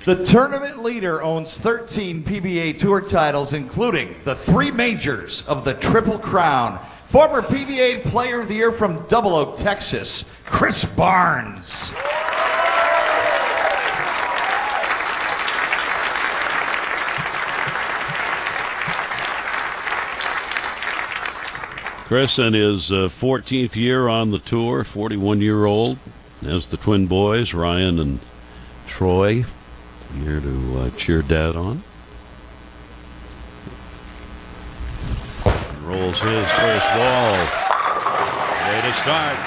The tournament leader owns 13 PBA Tour titles, including the 3 majors of the Triple Crown. Former PBA Player of the Year from Double Oak, Texas, Chris Barnes. Chris in his 14th year on the tour, 41-year-old, as the twin boys, Ryan and Troy, here to cheer Dad on. Rolls his first ball. Way to start.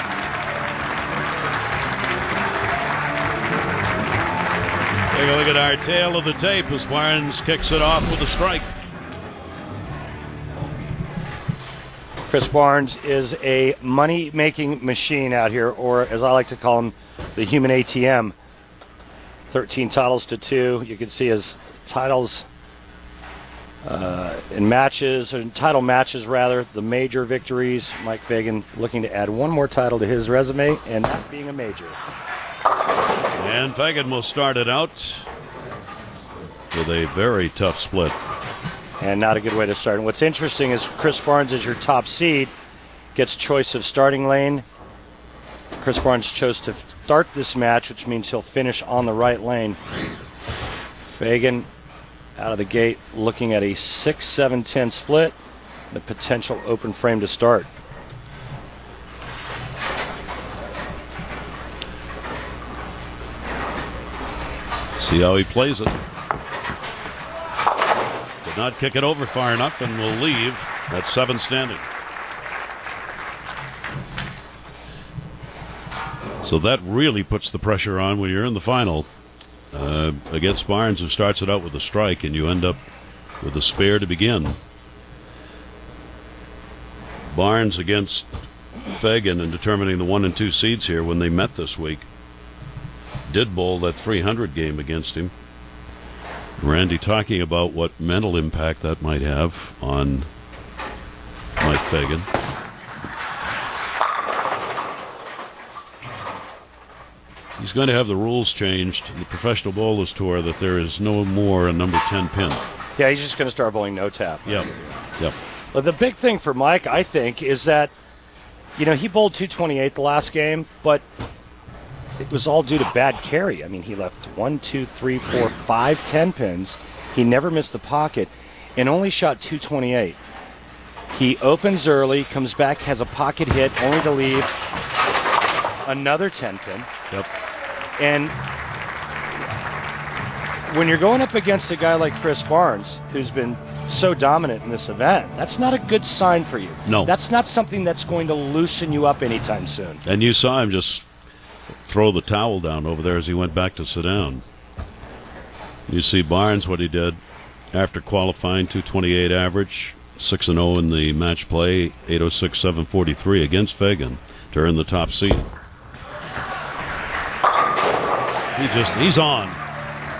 Take a look at our tail of the tape as Barnes kicks it off with a strike. Chris Barnes is a money-making machine out here, or as I like to call him, the human ATM. 13 titles to 2. You can see his titles in matches, or in title matches rather, the major victories. Mike Fagan looking to add one more title to his resume, and that being a major. And Fagan will start it out with a very tough split. And not a good way to start. And what's interesting is Chris Barnes is your top seed, gets choice of starting lane. Chris Barnes chose to start this match, which means he'll finish on the right lane. Fagan out of the gate looking at a 6-7-10 split, and a potential open frame to start. See how he plays it. Did not kick it over far enough and will leave at 7 standing. So that really puts the pressure on when you're in the final against Barnes, who starts it out with a strike, and you end up with a spare to begin. Barnes against Fagan in determining the 1 and 2 seeds here when they met this week did bowl that 300 game against him. Randy talking about what mental impact that might have on Mike Fagan. He's going to have the rules changed in the Professional Bowlers Tour that there is no more a number 10 pin. Yeah, he's just going to start bowling no tap. Yep. Well, the big thing for Mike, I think, is that, you know, he bowled 228 the last game, but it was all due to bad carry. I mean, he left 1, 2, 3, 4, 5 10 pins. He never missed the pocket and only shot 228. He opens early, comes back, has a pocket hit, only to leave another 10 pin. Yep. And when you're going up against a guy like Chris Barnes, who's been so dominant in this event, that's not a good sign for you. No. That's not something that's going to loosen you up anytime soon. And you saw him just throw the towel down over there as he went back to sit down. You see Barnes, what he did after qualifying, 228 average, 6-0 in the match play, 806, 743 against Fagan to earn the top seed. He's on.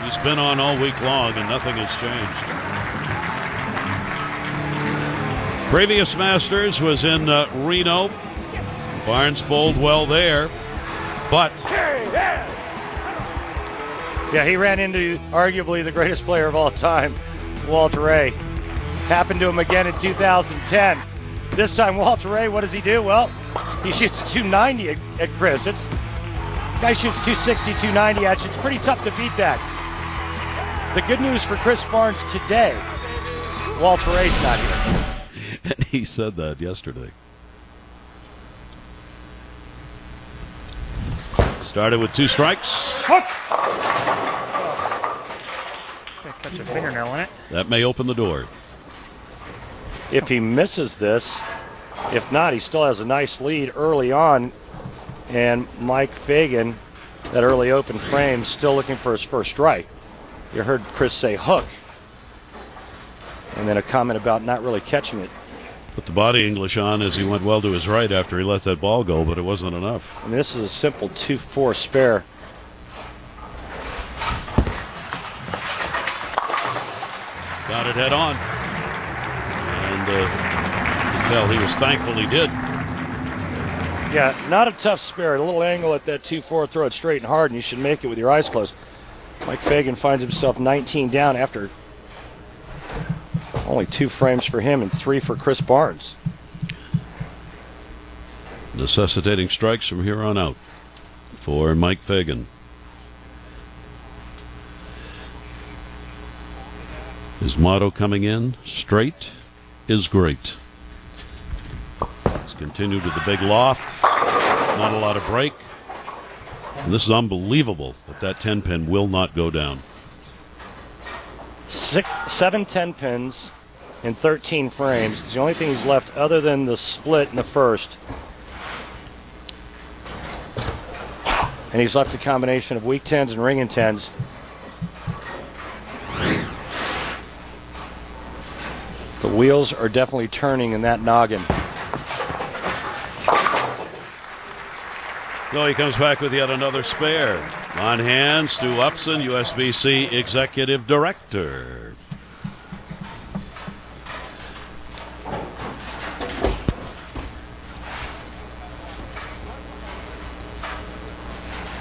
He's been on all week long, and nothing has changed. Previous Masters was in Reno. Barnes bowled well there, but yeah, he ran into arguably the greatest player of all time, Walter Ray. Happened to him again in 2010. This time, Walter Ray, what does he do? Well, he shoots 290 at Chris. Guy shoots 260, 290 at you. It's pretty tough to beat that. The good news for Chris Barnes today, Walter Ray's not here. And he said that yesterday. Started with 2 strikes. Catch a fingernail in it. That may open the door. If he misses this, if not, he still has a nice lead early on. And Mike Fagan, that early open frame, still looking for his first strike. You heard Chris say hook. And then a comment about not really catching it. Put the body English on as he went well to his right after he let that ball go, but it wasn't enough. I mean, this is a simple 2-4 spare. Got it head on. And you can tell he was thankful he did. Yeah, not a tough spare. A little angle at that 2-4, throw it straight and hard, and you should make it with your eyes closed. Mike Fagan finds himself 19 down after only 2 frames for him and 3 for Chris Barnes. Necessitating strikes from here on out for Mike Fagan. His motto coming in, straight is great. He's continued with the big loft. Not a lot of break. And this is unbelievable that 10 pin will not go down. 7 10 pins in 13 frames. It's the only thing he's left other than the split in the first. And he's left a combination of weak 10s and ringing 10s. The wheels are definitely turning in that noggin. So he comes back with yet another spare. On hand, Stu Upson, USBC Executive Director.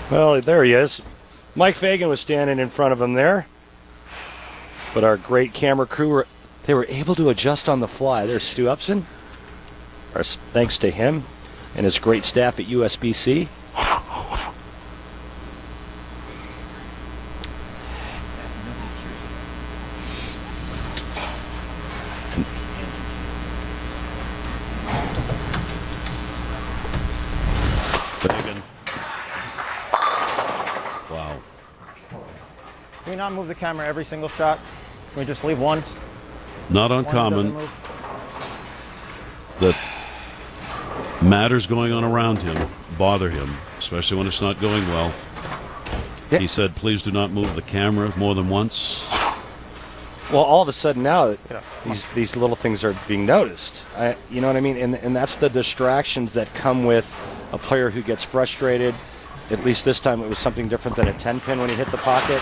Well, there he is. Mike Fagan was standing in front of him there. But our great camera crew, they were able to adjust on the fly. There's Stu Upson. Thanks to him and his great staff at USBC. Fagan. Wow. Can we not move the camera every single shot? Can we just leave once? Not One that uncommon doesn't move? that matters going on around him bother him, especially when it's not going well. Yeah. He said, please do not move the camera more than once. Well, all of a sudden now, Yeah. these little things are being noticed. You know what I mean? And that's the distractions that come with a player who gets frustrated. At least this time it was something different than a 10 pin when he hit the pocket.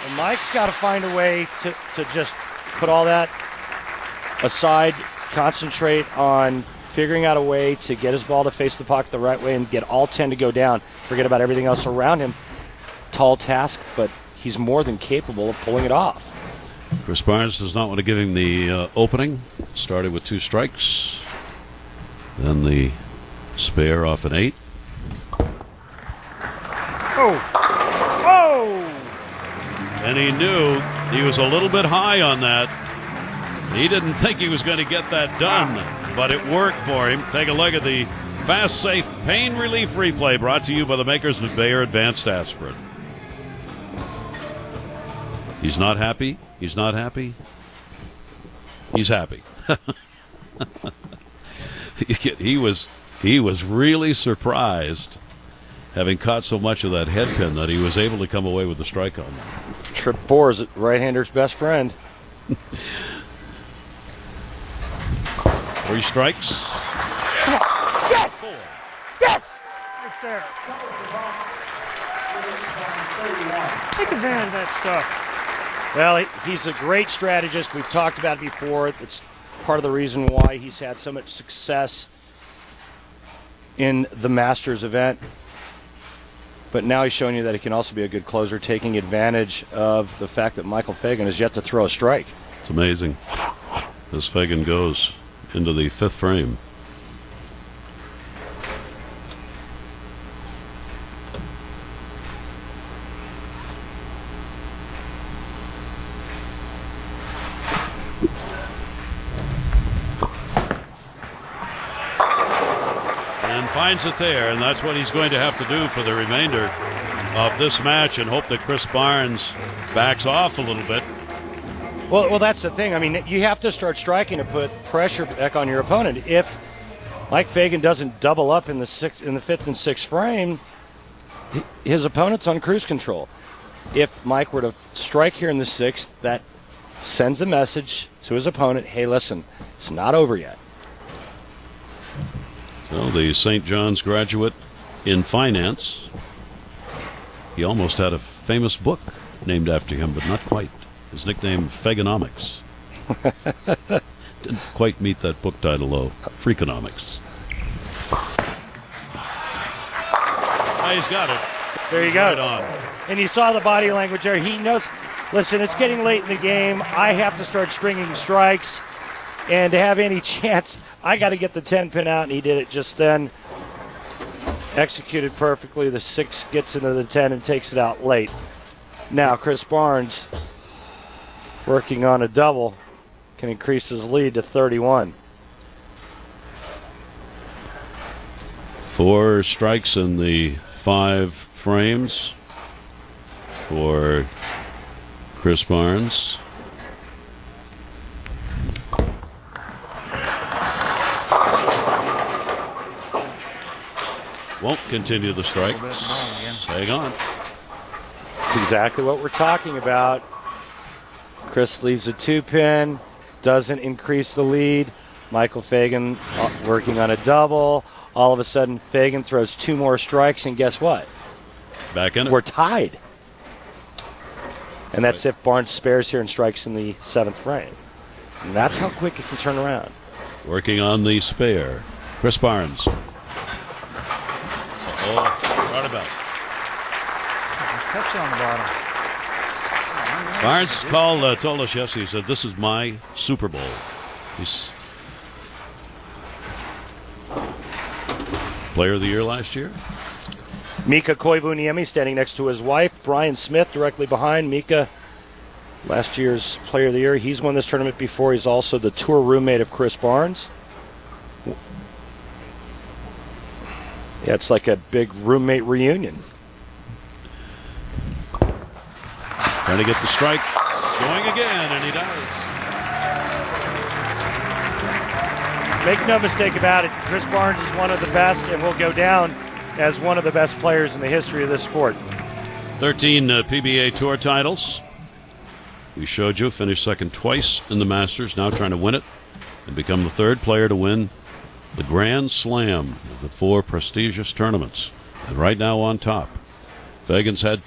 And Mike's got to find a way to just put all that aside, concentrate on figuring out a way to get his ball to face the pocket the right way and get all 10 to go down. Forget about everything else around him. Tall task, but he's more than capable of pulling it off. Chris Barnes does not want to give him the opening. Started with 2 strikes. Then the spare off an 8. Oh! Oh! And he knew he was a little bit high on that. He didn't think he was going to get that done, but it worked for him. Take a look at the Fast Safe Pain Relief Replay brought to you by the makers of Bayer Advanced Aspirin. He's not happy. He's not happy. He's happy. He was really surprised, having caught so much of that head pin, that he was able to come away with the strike on that. Trip 4 is right-hander's best friend. 3 strikes. Come on! Yes! Yes! Right there. Take advantage of that stuff. Well, he's a great strategist. We've talked about it before. It's part of the reason why he's had so much success in the Masters event. But now he's showing you that he can also be a good closer, taking advantage of the fact that Michael Fagan has yet to throw a strike. It's amazing as Fagan goes into the 5th frame. And finds it there, and that's what he's going to have to do for the remainder of this match, and hope that Chris Barnes backs off a little bit. Well, that's the thing. I mean, you have to start striking to put pressure back on your opponent. If Mike Fagan doesn't double up in the 5th and 6th frame, his opponent's on cruise control. If Mike were to strike here in the 6th, that sends a message to his opponent, hey, listen, it's not over yet. Well, the St. John's graduate in finance, he almost had a famous book named after him, but not quite. His nickname, Faganomics. Didn't quite meet that book title, though. Freakonomics. He's got it. There you go. Right on. And you saw the body language there. He knows, listen, it's getting late in the game. I have to start stringing strikes. And to have any chance, I got to get the 10-pin out, and he did it just then. Executed perfectly. The 6 gets into the 10 and takes it out late. Now, Chris Barnes, working on a double, can increase his lead to 31. 4 strikes in the 5 frames for Chris Barnes. Won't continue the strikes. Hang on. That's exactly what we're talking about. Chris leaves a 2-pin, doesn't increase the lead. Michael Fagan working on a double. All of a sudden, Fagan throws 2 more strikes, and guess what? Back in it. We're tied. And that's if Barnes spares here and strikes in the 7th frame. And that's how quick it can turn around. Working on the spare. Chris Barnes. Right about. Touch on the bottom. Barnes told us yesterday, he said, this is my Super Bowl. He's Player of the Year last year. Mika Koivuniemi standing next to his wife. Brian Smith directly behind. Mika, last year's Player of the Year. He's won this tournament before. He's also the tour roommate of Chris Barnes. Yeah, it's like a big roommate reunion. Trying to get the strike. Going again, and he does. Make no mistake about it, Chris Barnes is one of the best and will go down as one of the best players in the history of this sport. 13 PBA Tour titles. We showed you, finished second twice in the Masters, now trying to win it and become the 3rd player to win the Grand Slam of the 4 prestigious tournaments. And right now on top. Fagan's had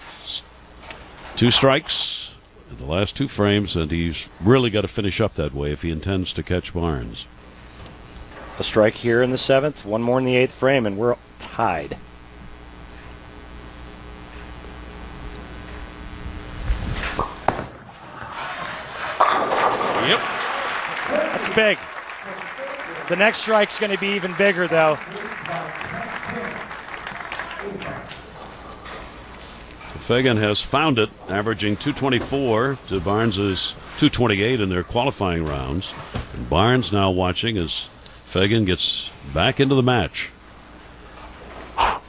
2 strikes in the last 2 frames, and he's really got to finish up that way if he intends to catch Barnes. A strike here in the 7th, 1 more in the 8th frame, and we're tied. Yep. That's big. The next strike's going to be even bigger, though. Fagan has found it, averaging 224 to Barnes's 228 in their qualifying rounds. And Barnes now watching as Fagan gets back into the match. A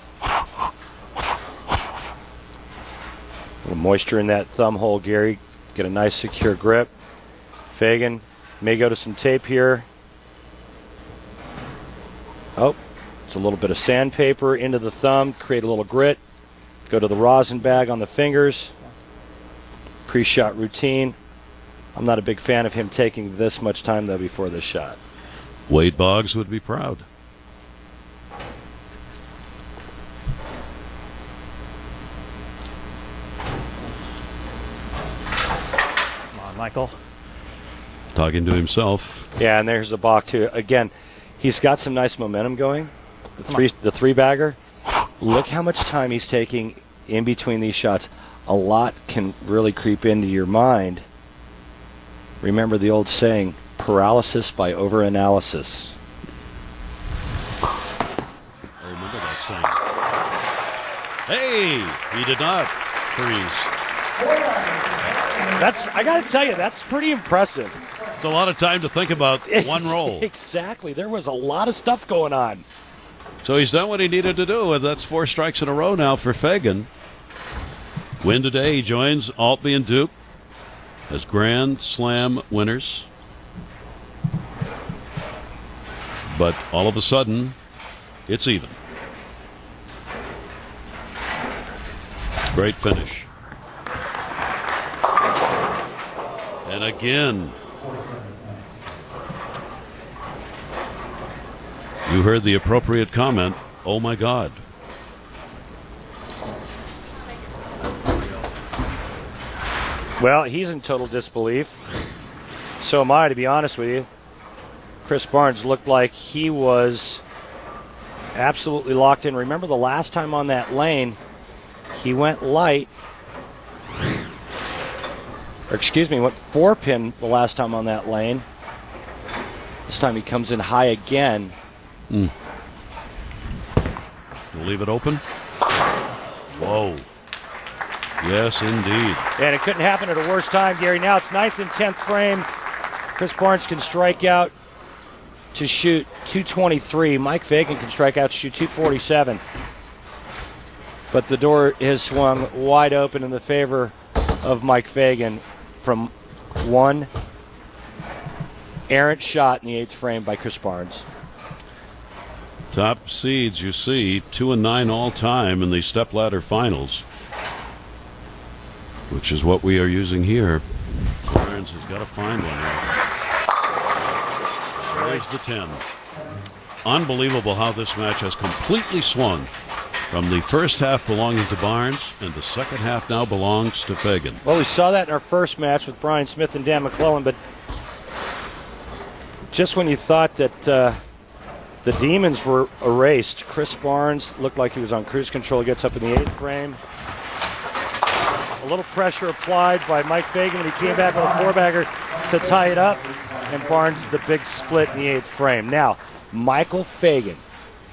little moisture in that thumb hole, Gary. Get a nice secure grip. Fagan may go to some tape here. Oh, it's a little bit of sandpaper into the thumb, create a little grit. Go to the rosin bag on the fingers. Pre-shot routine. I'm not a big fan of him taking this much time, though, before this shot. Wade Boggs would be proud. Come on, Michael. Talking to himself. Yeah, and there's the balk, too. Again, he's got some nice momentum going. The three bagger. Look how much time he's taking in between these shots. A lot can really creep into your mind. Remember the old saying, paralysis by overanalysis. I remember that saying. Hey, he did not freeze. I got to tell you, that's pretty impressive. It's a lot of time to think about one roll. Exactly. There was a lot of stuff going on. So he's done what he needed to do, and that's 4 strikes in a row now for Fagan. Win today, he joins Altby and Duke as Grand Slam winners. But all of a sudden, it's even. Great finish. And again, you heard the appropriate comment, oh my God. Well, he's in total disbelief. So am I, to be honest with you. Chris Barnes looked like he was absolutely locked in. Remember the last time on that lane, He went light. Or excuse me, went 4-pin the last time on that lane. This time he comes in high again. We'll leave it open. Whoa. Yes, indeed. And it couldn't happen at a worse time, Gary. Now it's 9th and 10th frame. Chris Barnes can strike out to shoot 223. Mike Fagan can strike out to shoot 247. But the door has swung wide open in the favor of Mike Fagan from one errant shot in the 8th frame by Chris Barnes. Top seeds, you see, 2 and 9 all time in the stepladder finals, which is what we are using here. Barnes has got to find one here. There's the 10. Unbelievable how this match has completely swung from the first half belonging to Barnes, and the second half now belongs to Fagan. Well, we saw that in our first match with Brian Smith and Dan McClellan, but just when you thought that the demons were erased, Chris Barnes looked like he was on cruise control. He gets up in the 8th frame. A little pressure applied by Mike Fagan when he came back with a 4-bagger to tie it up, and Barnes the big split in the 8th frame. Now, Michael Fagan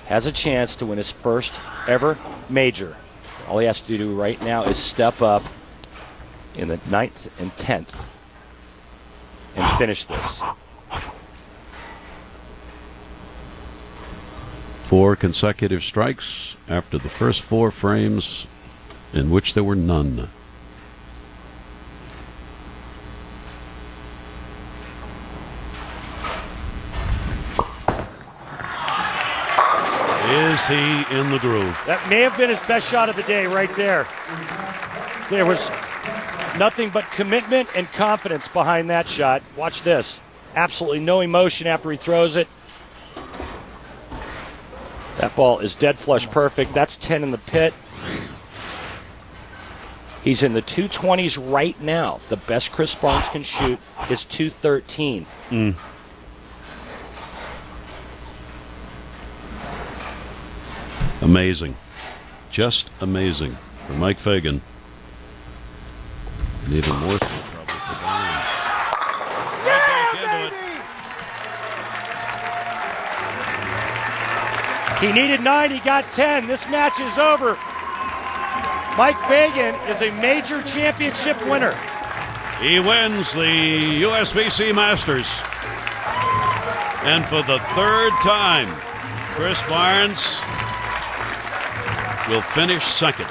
has a chance to win his first ever major. All he has to do right now is step up in the 9th and 10th and finish this. 4 consecutive strikes after the first 4 frames in which there were none. Is he in the groove? That may have been his best shot of the day right there. There was nothing but commitment and confidence behind that shot. Watch this. Absolutely no emotion after he throws it. That ball is dead flush perfect. That's 10 in the pit. He's in the 220s right now. The best Chris Barnes can shoot is 213. Amazing. Just amazing for Mike Fagan. And even more so probably for Barnes. Right back into it. He needed 9, he got 10. This match is over. Mike Fagan is a major championship winner. He wins the USBC Masters. And for the 3rd time, Chris Barnes will finish 2nd.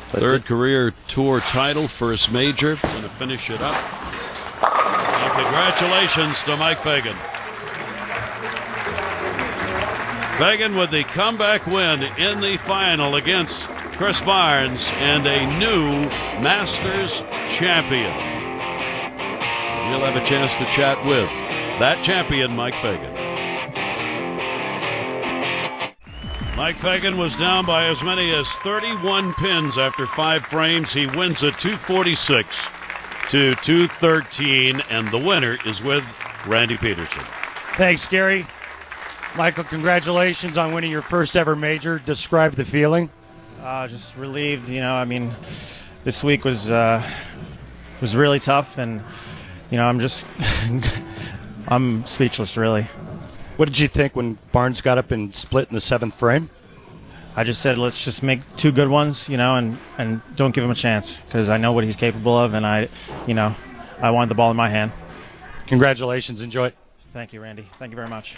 Third career tour title, first major. Going to finish it up. And congratulations to Mike Fagan. Fagan with the comeback win in the final against Chris Barnes and a new Masters champion. We'll have a chance to chat with that champion, Mike Fagan. Mike Fagan was down by as many as 31 pins after 5 frames. He wins at 246 to 213, and the winner is with Randy Peterson. Thanks, Gary. Michael, congratulations on winning your first ever major. Describe the feeling. Just relieved, I mean, this week was really tough, and I'm just I'm speechless, really. What did you think when Barnes got up and split in the 7th frame? I just said, let's just make 2 good ones, and don't give him a chance, because I know what he's capable of, and I wanted the ball in my hand. Congratulations. Enjoy it. Thank you, Randy. Thank you very much.